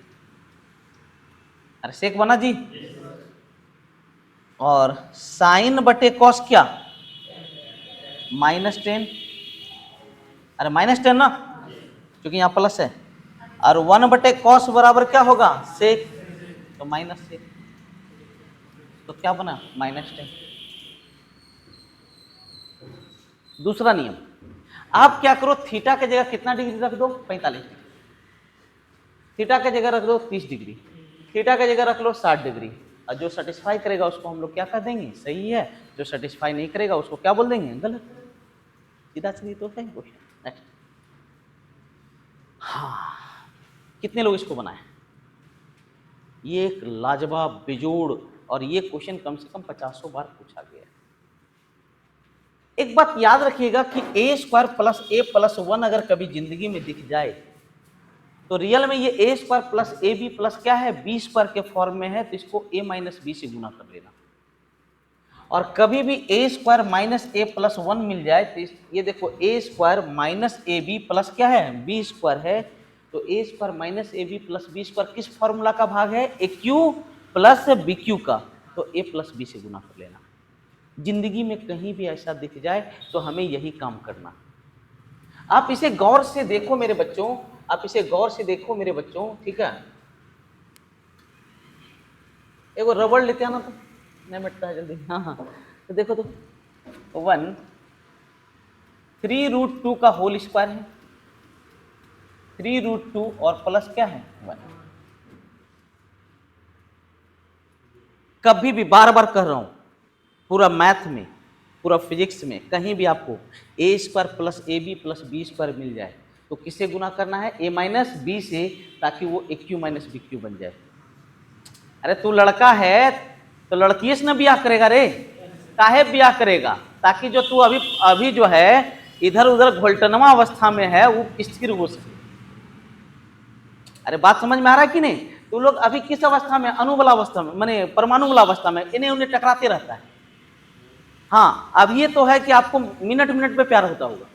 अरे सेक बना जी। और साइन बटे कॉस क्या? -10। अरे -10 ना, क्योंकि यहाँ प्लस है। और 1 बटे कॉस बराबर क्या होगा? सेक, तो माइनस सेक, तो क्या बना? -10। दूसरा नियम, आप क्या करो, थीटा के जगह कितना डिग्री रख दो? 45 डिग्री। थीटा के जगह रख दो 30 डिग्री, थीटा के जगह रख लो 60 डिग्री, और जो सेटिस्फाई करेगा उसको हम लोग क्या कर देंगे? सही है। जो सेटिस्फाई नहीं करेगा उसको क्या बोल देंगे? गलत। सीधा सीधी तो है क्वेश्चन। नेक्स्ट। हाँ, कितने लोग इसको बनाए? ये एक लाजवाब बेजोड़, और ये क्वेश्चन कम से कम 50 बार पूछा गया है। एक बात याद रखिएगा कि ए स्क्वायर प्लस ए प्लस 1 अगर कभी जिंदगी में दिख जाए तो रियल में ये A square plus A B plus क्या है? बी स्क्वायर के फॉर्म में है, तो इसको ए माइनस बी से गुना कर लेना। और कभी भी A square minus A plus 1 मिल जाए तो ये देखो A square minus A B plus क्या है? बी स्क्वायर है, तो A square minus A B plus B square किस फॉर्मूला का भाग है? ए क्यू प्लस बी क्यू का, तो ए प्लस बी से गुना कर लेना। जिंदगी में कहीं भी ऐसा दिख जाए तो हमें यही काम करना। आप इसे गौर से देखो मेरे बच्चों, आप इसे गौर से देखो मेरे बच्चों, ठीक है? एगो रबड़ लेते आना तो नहीं मिटता है जल्दी। हाँ हाँ, तो देखो तो 1 3√2 का होल स्क्वायर है, 3√2 और प्लस क्या है? 1। कभी भी बार बार कह रहा हूं, पूरा मैथ में, पूरा फिजिक्स में कहीं भी आपको A square plus A B plus B square मिल जाए तो किससे गुना करना है? ए माइनस बी से, ताकि वो ए क्यू माइनस बी क्यू बन जाए। अरे तू लड़का है तो लड़की से ना ब्याह करेगा रे, काहे ब्याह करेगा? ताकि जो तू अभी अभी जो है इधर उधर घोलटनवा अवस्था में है वो स्थिर हो सके। अरे बात समझ में आ रहा है कि नहीं? तू लोग अभी किस अवस्था में? अणुबल अवस्था में, माने परमाणु बल अवस्था में, इन्हें उन्हें टकराते रहता है। हाँ, अब ये तो है कि आपको मिनट मिनट पे प्यार होता होगा,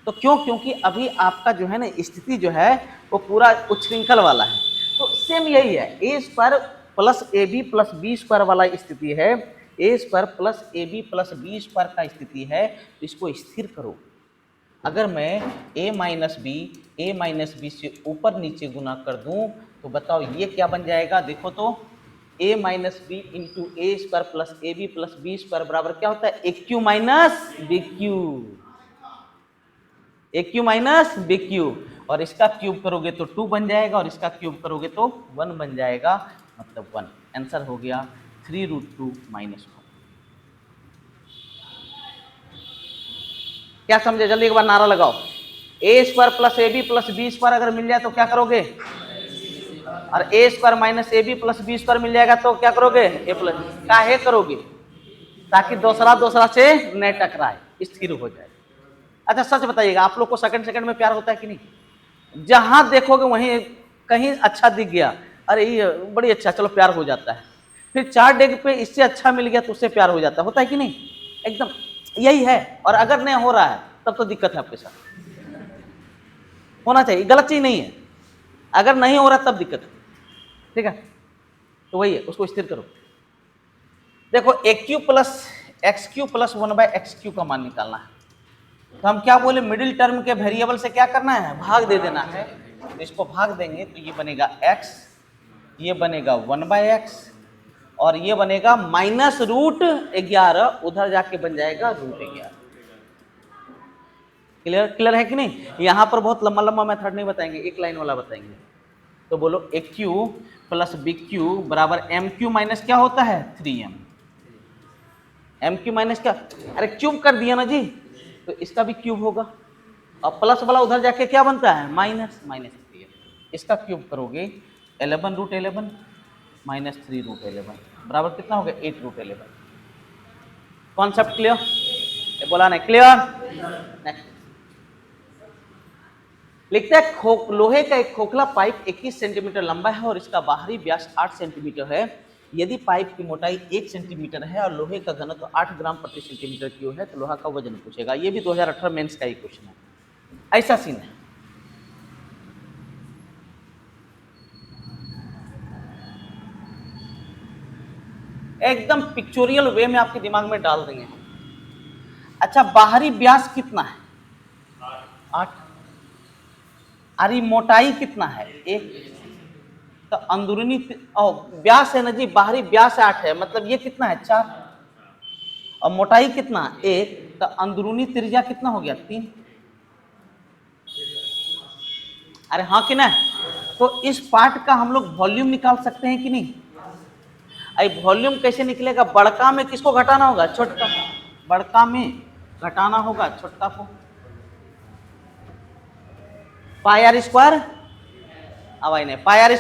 तो क्यों? क्योंकि अभी आपका जो है ना स्थिति जो है वो पूरा उच्छृंखल वाला है। तो सेम यही है, A square plus A B plus B square वाला स्थिति है, A square plus A B plus B square का स्थिति है, तो इसको स्थिर करो। अगर मैं a माइनस बी से ऊपर नीचे गुना कर दूं तो बताओ ये क्या बन जाएगा? देखो तो a minus b into a square plus A B plus B square बराबर क्या होता है? ए cube minus b cube, a cube minus b cube, और इसका क्यूब करोगे तो 2 बन जाएगा और इसका क्यूब करोगे तो 1 बन जाएगा, मतलब 1। आंसर हो गया 3√2 माइनस 1। क्या समझे? जल्दी एक बार नारा लगाओ। A square plus A B plus B square अगर मिल जाए तो क्या करोगे? और A square minus A B plus B square मिल जाएगा तो क्या करोगे? A plus. काहे करोगे? ताकि दूसरा से न टकराए, स्थिर हो जाए। अच्छा सच बताइएगा, आप लोग को सेकंड सेकंड में प्यार होता है कि नहीं? जहां देखोगे वहीं कहीं अच्छा दिख गया, अरे ये बड़ी अच्छा, चलो प्यार हो जाता है। फिर 4 डेग पे इससे अच्छा मिल गया तो उससे प्यार हो जाता है, होता है कि नहीं? एकदम यही है। और अगर नहीं हो रहा है तब तो दिक्कत है आपके साथ। होना चाहिए, गलत चीज नहीं है। अगर नहीं हो रहा तब दिक्कत है, ठीक है? तो वही है, उसको स्थिर करो। देखो A cube plus X cube plus 1/x³ का मान निकालना है, तो हम क्या बोले? मिडिल टर्म के वेरिएबल से क्या करना है? भाग दे देना है। तो इसको भाग देंगे तो ये बनेगा x, ये बनेगा 1/x, और ये बनेगा -√11, उधर जाके बन जाएगा √11। क्लियर? क्लियर है कि नहीं? यहां पर बहुत लंबा लंबा मेथड नहीं बताएंगे, एक लाइन वाला बताएंगे। तो बोलो ए क्यू प्लस बी क्यू बराबर एम क्यू माइनस क्या होता है? 3m। एम क्यू माइनस क्या? अरे क्यूब कर दिया ना जी, तो इसका भी क्यूब होगा, और प्लस वाला उधर जाके क्या बनता है? Minus 3m। इसका क्यूब करोगे 11√11, -3√11 बराबर कितना हो गया 8√11। Concept clear? ये बोला नहीं क्लियर? नेक्स्ट लिखते हैं लोहे का एक खोखला पाइप 21 सेंटीमीटर लंबा है और इसका बाहरी व्यास 8 सेंटीमीटर है। यदि पाइप की मोटाई 1 सेंटीमीटर है और लोहे का घनत्व 8 ग्राम प्रति सेंटीमीटर क्यूब है तो लोहा का वजन पूछेगा। ये भी 2018 मेंस का ही क्वेश्चन है। ऐसा सीन है। एकदम पिक्चोरियल वे में आपके दिमाग में डाल देंगे। अच्छा बाहरी व्यास कितना है? 8। अरे मोटाई कितना है? 1। तो अंदरूनी व्यास है ना जी, बाहरी व्यास 8 है, मतलब ये कितना है? 4। और मोटाई कितना? 1। तो अंदरूनी त्रिज्या कितना हो गया? 3। अरे हाँ कि ना? तो इस पार्ट का हम लोग वॉल्यूम निकाल सकते हैं कि नहीं? आई वॉल्यूम कैसे निकलेगा? बड़का में किसको घटाना होगा? छोटका। बड़का में घटाना होगा छोटका को। पाई आर स्क्वायर, अब आई नहीं, पाई आर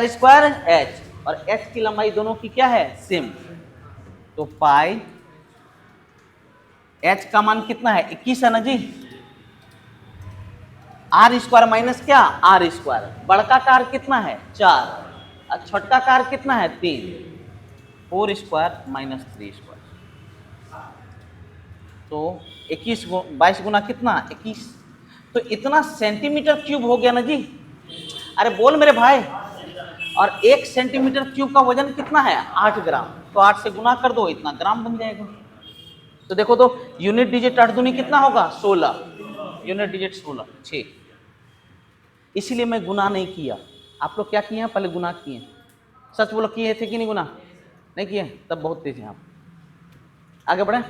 स्क्वायर एच, और एच की लंबाई दोनों की क्या है? सेम। तो पाई एच का मान कितना है? 21 है ना जी। आर स्क्वायर माइनस क्या? R square. बड़का कार कितना है? 4, और छोटका कार कितना है? 3। 4 स्क्वायर माइनस 3 स्क्वायर, तो 21 22 गुना कितना? 21। तो इतना सेंटीमीटर क्यूब हो गया ना जी। अरे बोल मेरे भाई। और 1 सेंटीमीटर क्यूब का वजन कितना है? 8 ग्राम। तो 8 से गुना कर दो, इतना ग्राम बन जाएगा। तो देखो तो यूनिट डिजिट 8 दूनी कितना होगा? 16। Unit digit 16, 6। इसीलिए मैं गुना नहीं किया। आप लोग क्या किए हैं? पहले गुना किए। सच बोलो, किए थे कि नहीं गुना? नहीं किए? तब बहुत तेज हैं आप। आगे बढ़े?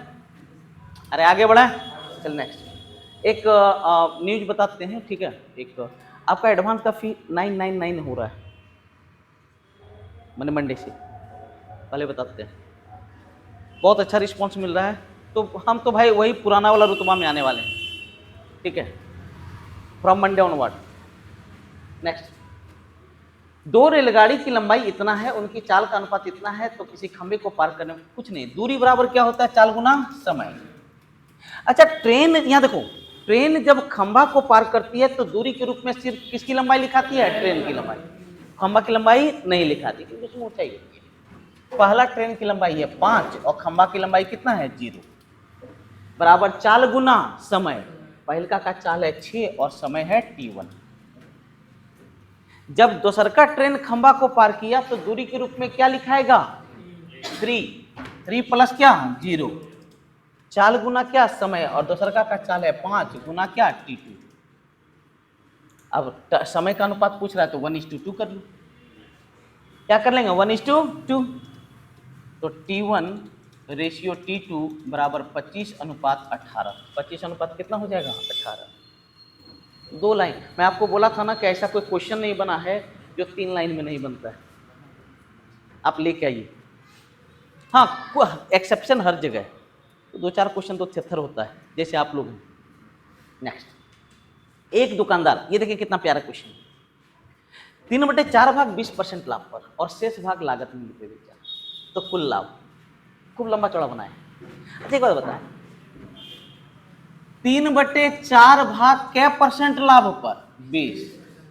अरे आगे बढ़े। चल नेक्स्ट एक न्यूज बताते हैं, ठीक है? एक आपका एडवांस का फी 999 हो रहा है मैंने मंडे से, पहले बताते हैं। बहुत अच्छा रिस्पांस मिल रहा है, तो हम तो भाई वही पुराना वाला रुतबा में आने वाले हैं, ठीक है? From Monday onward. नेक्स्ट, 2 रेलगाड़ी की लंबाई इतना है, उनकी चाल का अनुपात इतना है, तो किसी खंबे को पार करने में कुछ नहीं, दूरी बराबर क्या होता है? चाल गुना समय। अच्छा ट्रेन, यहां देखो, ट्रेन जब खंबा को पार करती है तो दूरी के रूप में सिर्फ किसकी लंबाई लिखाती है? ट्रेन की लंबाई। खंबा की लंबाई नहीं लिखाती क्योंकि उसमें ऊंचाई होती है। पहला ट्रेन की लंबाई है 5 और खंबा की लंबाई कितना है? 0 बराबर चाल गुना समय। पहलका का चाल है 6 और समय है t1। जब दोसरका ट्रेन खंबा को पार किया तो दूरी के रूप में क्या लिखाएगा? 3 प्लस क्या? 0। चाल गुना क्या? समय, और दोसरका का चाल है 5 गुना क्या? t2। अब समय का अनुपात पूछ रहा है तो 1:2 कर लो। क्या कर लेंगे? 1:2। तो t1 रेशियो t2 बराबर 25:18। 25 कितना हो जाएगा? 18। 2 लाइन। मैं आपको बोला था ना कि ऐसा कोई क्वेश्चन नहीं बना है जो 3 लाइन में नहीं बनता है। आप लेके आइए। हाँ एक्सेप्शन हर जगह, तो 2-4 क्वेश्चन तो थेथर होता है, जैसे आप लोग हैं। नेक्स्ट, एक दुकानदार, ये देखिए कितना प्यारा क्वेश्चन, 3/4 भाग 20% लाभ पर और शेष भाग लागत में बेचा, तो कुल लाभ। खूब लंबा चौड़ा बनाए। अच्छा एक बात बताएं, 3/4 भाग क्या परसेंट लाभ पर? 20।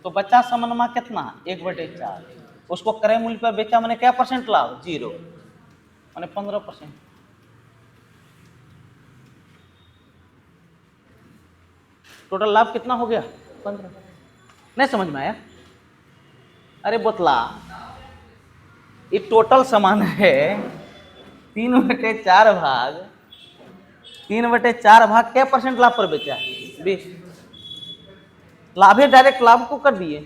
तो बचा समनमा कितना? 1/4। उसको क्रय मूल्य पर बेचा, मैंने क्या परसेंट लाभ? 0, मैंने 15%। टोटल लाभ कितना हो गया? 15। नहीं समझ में आया? अरे बोतला, ये टोटल समान है 3/4 भाग 3/4 भाग क्या परसेंट लाभ पर बेचा है? 20। लाभ है, डायरेक्ट लाभ को कर दिए,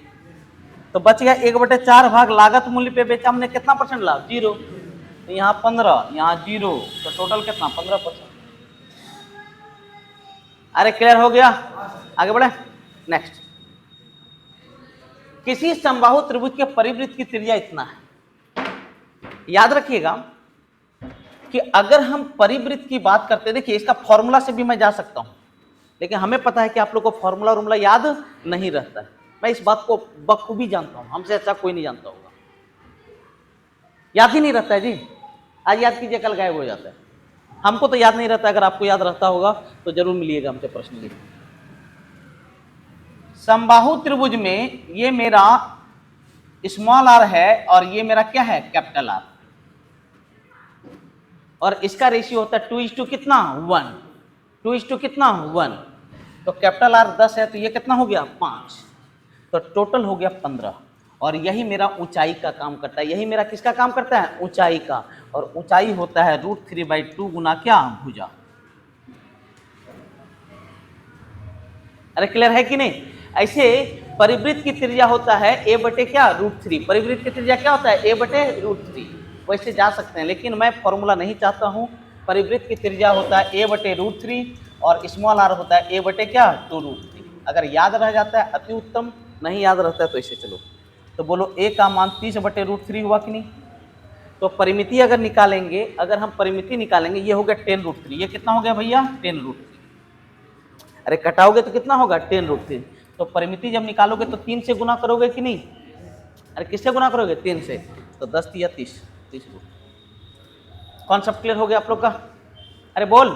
तो बच गया 1/4 भाग लागत मूल्य पे बेचा, हमने कितना परसेंट लाभ? 0। तो यहाँ 15, यहाँ 0, तो टोटल कितना? 15%। अरे क्लियर हो गया? आगे बढ़े। नेक्स्ट, किसी समबाहु त्रिभुज के परिवृत्त की त्रिज्या इतना है। याद रखिएगा कि अगर हम परिवृत्त की बात करते हैं, देखिए इसका फॉर्मूला से भी मैं जा सकता हूं, लेकिन हमें पता है कि आप लोग को फॉर्मूला याद नहीं रहता है। मैं इस बात को बखूबी जानता हूं, हमसे अच्छा कोई नहीं जानता होगा। याद ही नहीं रहता है जी। आज याद कीजिए, कल गायब हो जाता है। हमको तो याद नहीं रहता, अगर आपको याद रहता होगा तो जरूर मिलिएगा हमसे पर्सनली। समबाहु त्रिभुज में ये मेरा स्मॉल आर है और ये मेरा क्या है, कैपिटल आर, और इसका रेशियो होता है 2:1 कितना, 1, 2:1 कितना, 1। तो कैपिटल आर 10 है तो ये कितना हो गया, 5, तो टोटल हो गया 15। और यही मेरा ऊंचाई का काम करता है, यही मेरा किसका काम करता है, ऊंचाई का। और ऊंचाई होता है √3/2 गुना क्या, भुजा। अरे क्लियर है कि नहीं। ऐसे परिवृत्त की त्रिज्या होता है a बटे क्या, √3। परिवृत्त की त्रिज्या क्या होता है, a बटे √3। वैसे जा सकते हैं, लेकिन मैं फॉर्मूला नहीं चाहता हूं। परिवृत्त की त्रिज्या होता है a बटे √3 और स्मॉल आर होता है a बटे क्या, 2√3। अगर याद रह जाता है अति उत्तम, नहीं याद रहता है तो ऐसे चलो। तो बोलो a का मान 30 बटे √3 हुआ कि नहीं। तो परिमिति अगर निकालेंगे, अगर हम परिमिति निकालेंगे, ये हो गया 10√3। ये कितना हो गया भैया, 10√3। अरे कटाओगे तो कितना होगा, 10√3। तो परिमिति जब निकालोगे तो 3 से गुना करोगे कि नहीं। अरे किससे गुना करोगे, 3 से। तो 10 या 30, 30 कॉन्सेप्ट क्लियर हो गया आप लोग का। अरे बोल,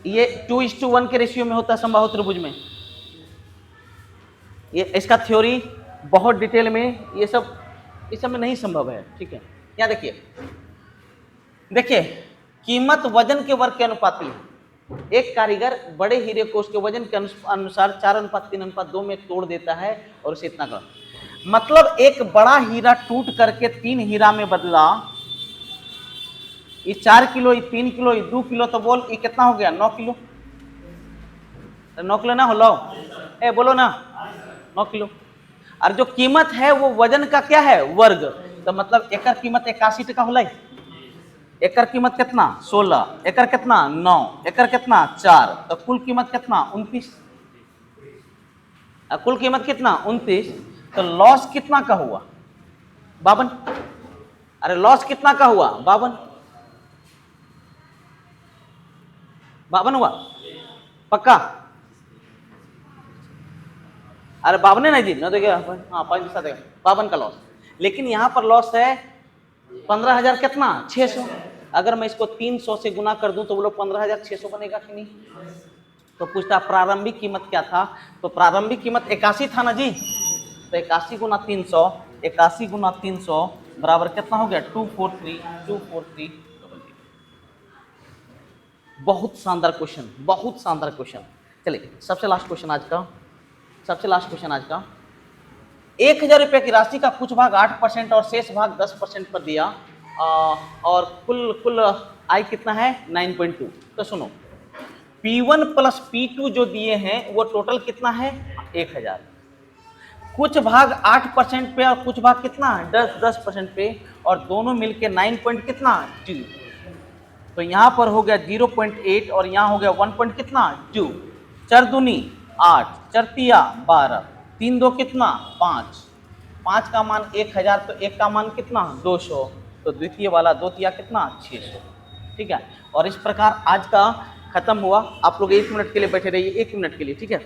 ये 2:1 के रेशियो में होता है समबाहु त्रिभुज में। ये इसका थ्योरी बहुत डिटेल में, ये सब इस सब में नहीं संभव है, ठीक है। यहाँ देखिए, देखिए कीमत वजन के वर्ग के अनुपाती है। एक कारीगर बड़े हीरे को उसके वजन के अनुसार 4:3:2 में तोड़ देता है और उसे इतना कर, मतलब एक बड़ा हीरा टूट करके 3 हीरा में बदला। ये 4 किलो, ये 3 किलो, ये 2 किलो, तो बोल ये कितना हो गया, 9 किलो। 9 किलो ना हो लो, ए बोलो ना, 9 किलो। और जो कीमत है वो वजन का क्या है, वर्ग। तो मतलब एकर कीमत 81 टका होला। एकर कीमत कितना, 16, एकर कितना, 9, एकर कितना, 4, तो कुल कीमत कितना, 29। कुल कीमत कितना, 29। तो लॉस कितना का हुआ, 52। अरे लॉस कितना का हुआ, 52। 52 हुआ पक्का। अरे 52 नहीं जी, ना देखिए, हाँ 52 का लॉस। लेकिन यहाँ पर लॉस है 15,000 कितना, 600। अगर मैं इसको 300 से गुना कर दूं तो बोलो 15,600 बनेगा कि नहीं। तो पूछता प्रारंभिक कीमत क्या था, तो प्रारंभिक कीमत 81 था ना जी। तो 81 गुना 300, 81 गुना 300 बराबर कितना हो गया, 243। बहुत शानदार क्वेश्चन, बहुत शानदार क्वेश्चन। चलिए सबसे लास्ट क्वेश्चन आज का, सबसे लास्ट क्वेश्चन आज का। 1,000 रुपये की राशि का कुछ भाग 8% और शेष भाग 10% पर दिया, और कुल आय कितना है, 9.2। तो सुनो, P1 प्लस P2 जो दिए हैं वो टोटल कितना है, 1,000। कुछ भाग 8% पे और कुछ भाग कितना, 10% पे, और दोनों मिलके 9 पॉइंट कितना, 2। तो यहाँ पर हो गया 0.8 और यहाँ हो गया 1 पॉइंट कितना, 2। 4 दूनी 8, 4 तिया 12, 3 2 कितना, 5, 5 का मान 1,000, तो 1 का मान कितना, 200, तो द्वितीय वाला 2 तिया कितना, 600। ठीक है। और इस प्रकार आज का खत्म हुआ। आप लोग 1 मिनट के लिए बैठे रहिए, 1 मिनट के लिए, ठीक है।